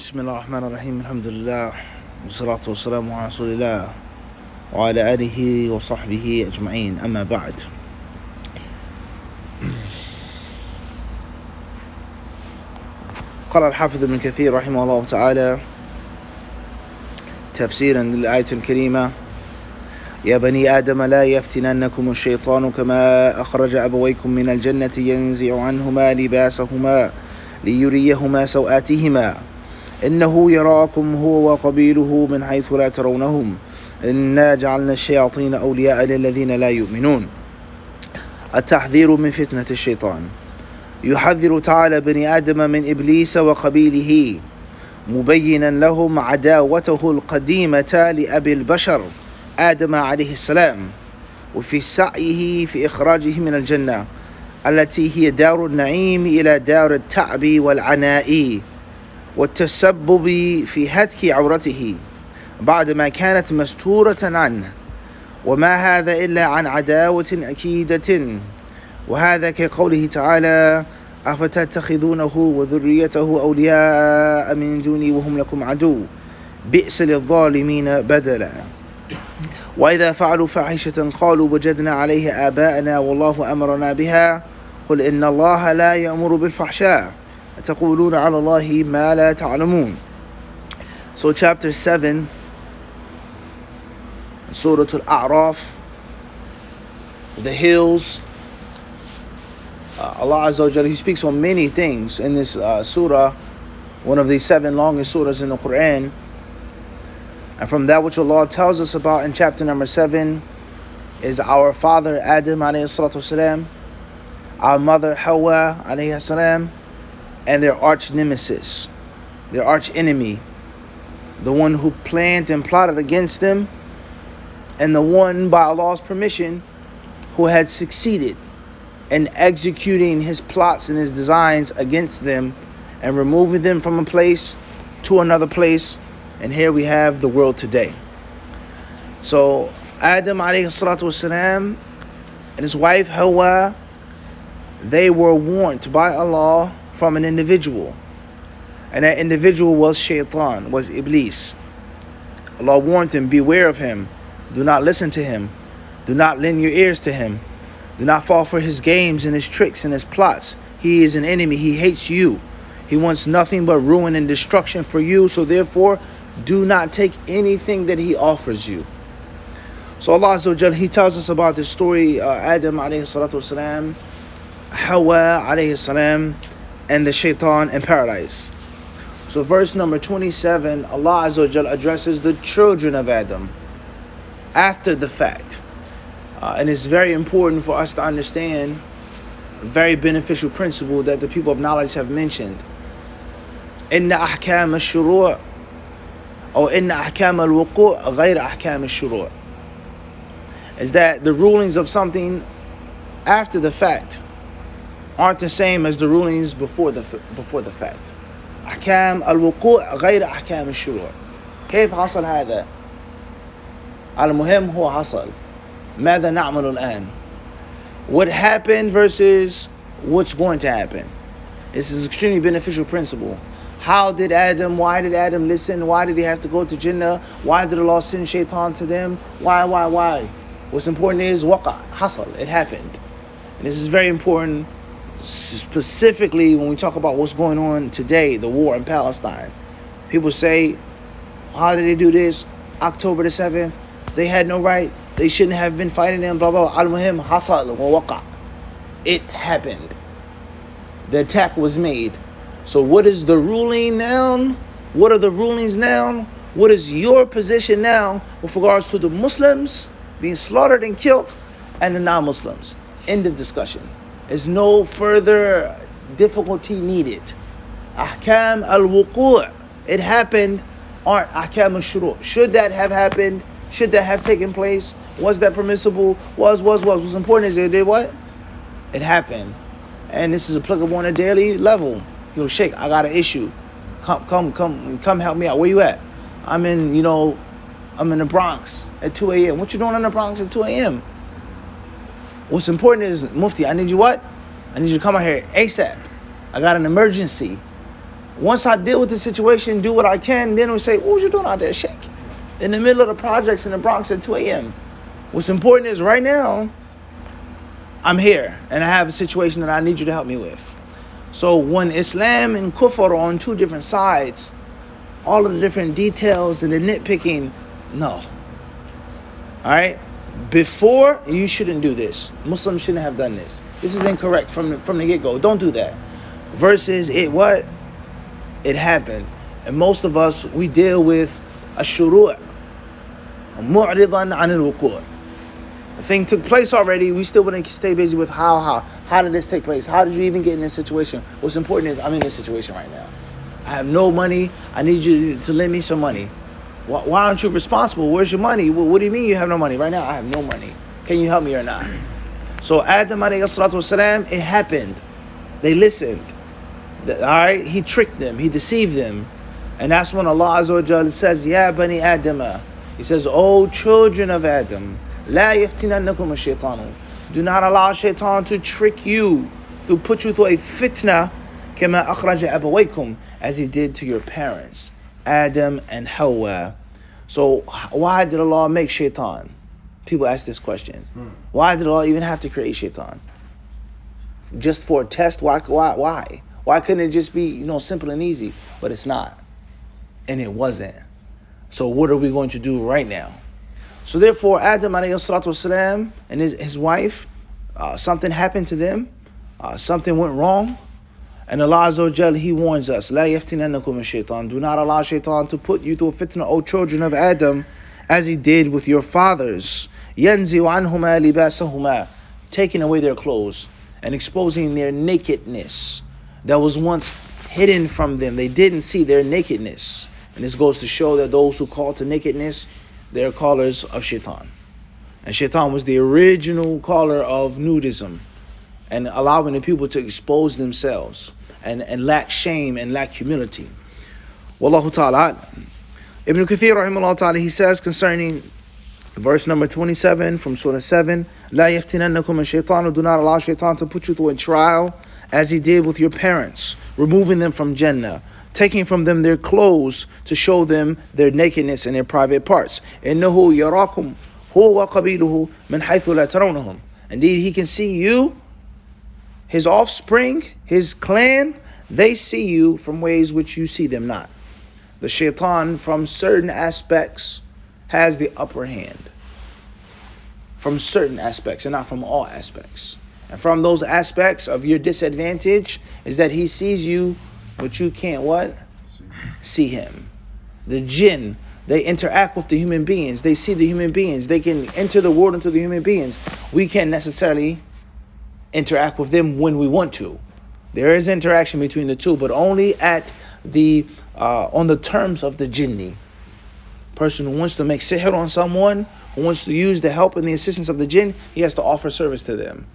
بسم الله الرحمن الرحيم الحمد لله والصلاة والسلام على رسول الله وعلى آله وصحبه أجمعين أما بعد. قال الحافظ ابن كثير رحمه الله تعالى تفسيرا للآية الكريمة: يا بني آدم لا يفتننكم الشيطان كما أخرج أبويكم من الجنة ينزع عنهما لباسهما ليريهما سوآتهما إنه يراكم هو وقبيله من حيث لا ترونهم إنا جعلنا الشياطين أولياء للذين لا يؤمنون. التحذير من فتنة الشيطان. يحذر تعالى بني آدم من إبليس وقبيله مبينا لهم عداوته القديمة لأبي البشر آدم عليه السلام وفي سعيه في إخراجه من الجنة التي هي دار النعيم إلى دار التعب والعناء والتسبب في هتك عورته بعدما كانت مستورة عنه، وما هذا إلا عن عداوة أكيدة. وهذا كقوله تعالى: أفتتخذونه وذريته أولياء من دوني وهم لكم عدو بئس للظالمين بدلا. وإذا فعلوا فاحشة قالوا وجدنا عليه آباءنا والله أمرنا بها قل إن الله لا يأمر بالفحشاء تقولون على الله ما لا تعلمون. So chapter 7, Surah Al-Araf, the hills. Allah Azza wa Jalla, He speaks on many things in this surah, one of the 7 longest surahs in the Quran. And from that which Allah tells us about in chapter number 7 is our father Adam alayhi salatu wasalam, our mother Hawa alayhi salam, and their arch nemesis, their arch enemy, the one who planned and plotted against them, and the one by Allah's permission who had succeeded in executing his plots and his designs against them and removing them from a place to another place. And here we have the world today. So Adam alayhi salatu wasalam and his wife Hawa, they were warned by Allah from an individual, and that individual was Shaitan, was Iblis. Allah warned them, beware of him, do not listen to him, do not lend your ears to him, do not fall for his games and his tricks and his plots. He is an enemy, he hates you, he wants nothing but ruin and destruction for you, so therefore do not take anything that he offers you. So Allah Azza wa Jalla, He tells us about this story, Adam alayhi salatu wasalam, Hawa alayhi salam, and the shaitan in paradise. So verse number 27, Allah Azza wa Jalla addresses the children of Adam after the fact. And it's very important for us to understand a very beneficial principle that the people of knowledge have mentioned. إن أحكام الشروع أو إن أحكام الوقوع غير أحكام الشروع, is that the rulings of something after the fact aren't the same as the rulings before the fact. أحكام الوقوع غير أحكام الشروع. كيف حصل هذا؟ المهم هو حصل. ماذا نعمل الآن? What happened versus what's going to happen. This is an extremely beneficial principle. Why did Adam listen? Why did he have to go to Jannah? Why did Allah send Shaitan to them? Why? What's important is waqa, hasal, it happened. And this is very important, specifically when we talk about what's going on today, the war in Palestine. People say, how did they do this? October the 7th, they had no right, they shouldn't have been fighting them, blah, blah, blah. Al-Muhim, hasal wa waqa. It happened. The attack was made. So what is the ruling now? What are the rulings now? What is your position now with regards to the Muslims being slaughtered and killed and the non-Muslims? End of discussion. There's no further difficulty needed. Ahkam al-wuqu', it happened, aren't ahkam al-shuru'. Should that have happened? Should that have taken place? Was that permissible? Was. What's important is it did what? It happened. And this is applicable on a daily level. Yo, Sheikh, I got an issue. Come help me out. Where you at? I'm in the Bronx at 2 a.m. What you doing in the Bronx at 2 a.m.? What's important is, Mufti, I need you what? I need you to come out here ASAP. I got an emergency. Once I deal with the situation, do what I can, then we say, what was you doing out there shaking? In the middle of the projects in the Bronx at 2 a.m. What's important is right now, I'm here and I have a situation that I need you to help me with. So when Islam and Kufr are on two different sides, all of the different details and the nitpicking, no. All right? Before, you shouldn't do this. Muslims shouldn't have done this. This is incorrect from the get-go. Don't do that. Versus it happened. And most of us, we deal with a shuru' mu'ridan 'an al-wuqu'. The thing took place already. We still want to stay busy with how did this take place? How did you even get in this situation? What's important is I'm in this situation right now. I have no money. I need you to lend me some money. Why aren't you responsible? Where's your money? What do you mean you have no money? Right now, I have no money. Can you help me or not? So Adam alayhi salatu wasalam, it happened. They listened. All right? He tricked them. He deceived them. And that's when Allah Azza wa Jalla says, Ya bani Adama. He says, O children of Adam, La yaftinannakum ash-shaytanu. Do not allow shaitan to trick you, to put you through a fitna, kama akhraja abawaykum, as he did to your parents, Adam and Hawa. So why did Allah make shaitan? People ask this question. Why did Allah even have to create shaitan? Just for a test? Why? Why couldn't it just be, simple and easy? But it's not. And it wasn't. So what are we going to do right now? So therefore, Adam alayhi salatu wasalam and his wife, something happened to them. Something went wrong. And Allah Azza wa Jalla, He warns us, La yaftinannakum ash-shaytan. Do not allow shaitan to put you through a fitna, O children of Adam, as he did with your fathers. Yanzi'u anhuma libasahuma, taking away their clothes and exposing their nakedness that was once hidden from them. They didn't see their nakedness. And this goes to show that those who call to nakedness, they're callers of shaitan. And shaitan was the original caller of nudism and allowing the people to expose themselves and lack shame and lack humility. Wallahu ta'ala. Ibn Kathir rahimahullah ta'ala, he says concerning verse number 27 from Surah 7, La yaftinannakum ash-shaytanu, do not allow shaitan to put you through a trial as he did with your parents, removing them from Jannah, taking from them their clothes to show them their nakedness and their private parts. إِنَّهُ يَرَاكُمْ هُوَ وَقَبِيلُهُ مِنْ حَيْثُ لَا تَرَوْنَهُمْ. Indeed, he can see you, his offspring, his clan, they see you from ways which you see them not. The shaitan, from certain aspects, has the upper hand. From certain aspects, and not from all aspects. And from those aspects of your disadvantage is that he sees you, but you can't what? See him. The jinn, they interact with the human beings. They see the human beings. They can enter the world into the human beings. We can't necessarily interact with them when we want to. There is interaction between the two, but only at on the terms of the jinni. Person who wants to make sihr on someone, who wants to use the help and the assistance of the jinn, he has to offer service to them.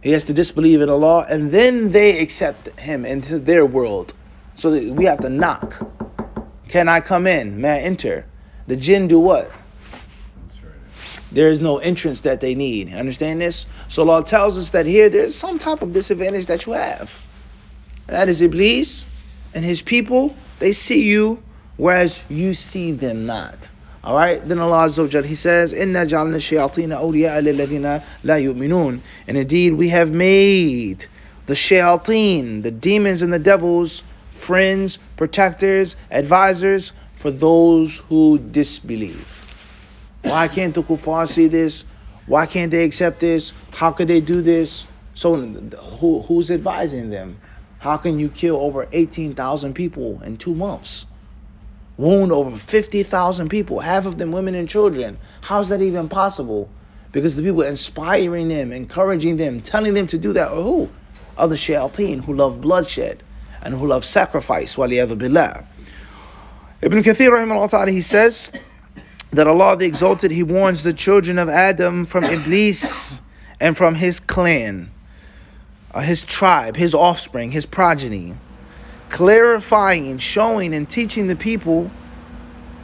He has to disbelieve in Allah, and then they accept him into their world. So we have to knock. Can I come in? May I enter? The jinn do what? There is no entrance that they need. Understand this? So Allah tells us that here there's some type of disadvantage that you have. That is Iblis and his people. They see you, whereas you see them not. All right. Then Allah Azza wa Jalla, He says, "Inna ja'alna shayatina awliya'a lilladhina la yu'minun." And indeed, we have made the shayateen, the demons and the devils, friends, protectors, advisors for those who disbelieve. Why can't the kuffar see this? Why can't they accept this? How could they do this? So who's advising them? How can you kill over 18,000 people in 2 months? Wound over 50,000 people, half of them women and children. How is that even possible? Because the people inspiring them, encouraging them, telling them to do that are who? Other shayateen who love bloodshed and who love sacrifice. Waliyadhu billah. Ibn Kathir rahimahullah ta'ala, he says that Allah the Exalted, He warns the children of Adam from Iblis and from his clan, his tribe, his offspring, his progeny, clarifying, showing, and teaching the people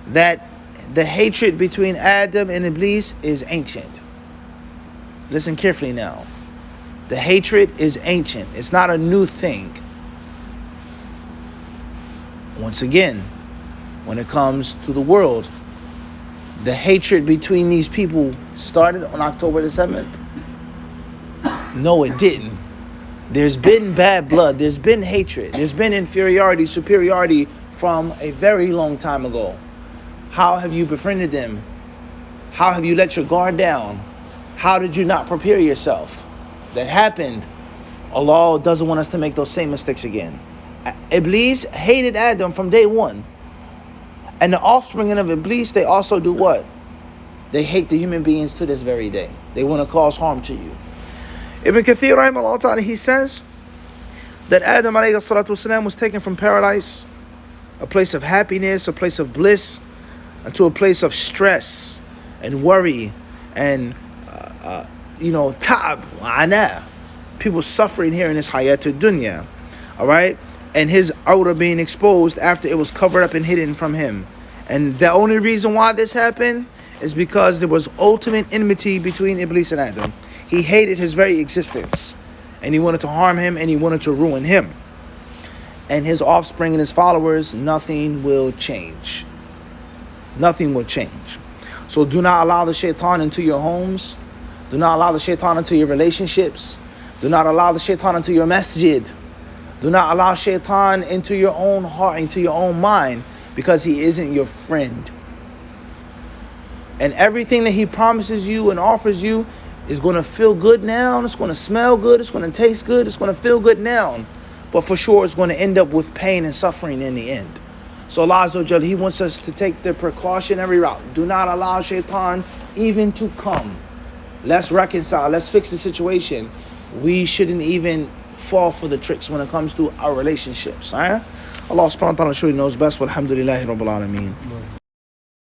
that the hatred between Adam and Iblis is ancient. Listen carefully now. The hatred is ancient. It's not a new thing. Once again, when it comes to the world, the hatred between these people started on October the 7th? No, it didn't. There's been bad blood. There's been hatred. There's been inferiority, superiority from a very long time ago. How have you befriended them? How have you let your guard down? How did you not prepare yourself? That happened. Allah doesn't want us to make those same mistakes again. Iblis hated Adam from day one. And the offspring of Iblis, they also do what? They hate the human beings to this very day. They want to cause harm to you. Ibn Kathir, rahimahullah ta'ala, he says that Adam alayhi salatu wasalam was taken from paradise, a place of happiness, a place of bliss, into a place of stress and worry and, ta'ab, ana. People suffering here in this hayat dunya. All right? And his aura being exposed after it was covered up and hidden from him. And the only reason why this happened is because there was ultimate enmity between Iblis and Adam. He hated his very existence. And he wanted to harm him and he wanted to ruin him. And his offspring and his followers, nothing will change. Nothing will change. So do not allow the shaitan into your homes. Do not allow the shaitan into your relationships. Do not allow the shaitan into your masjid. Do not allow shaitan into your own heart, into your own mind, because he isn't your friend. And everything that he promises you and offers you is going to feel good now. It's going to smell good. It's going to taste good. It's going to feel good now. But for sure, it's going to end up with pain and suffering in the end. So Allah Azza wa Jalla, He wants us to take the precautionary route. Do not allow shaitan even to come. Let's reconcile. Let's fix the situation. We shouldn't even fall for the tricks when it comes to our relationships. Allah subhanahu wa ta'ala surely knows best. Walhamdulillahi rabbil alameen.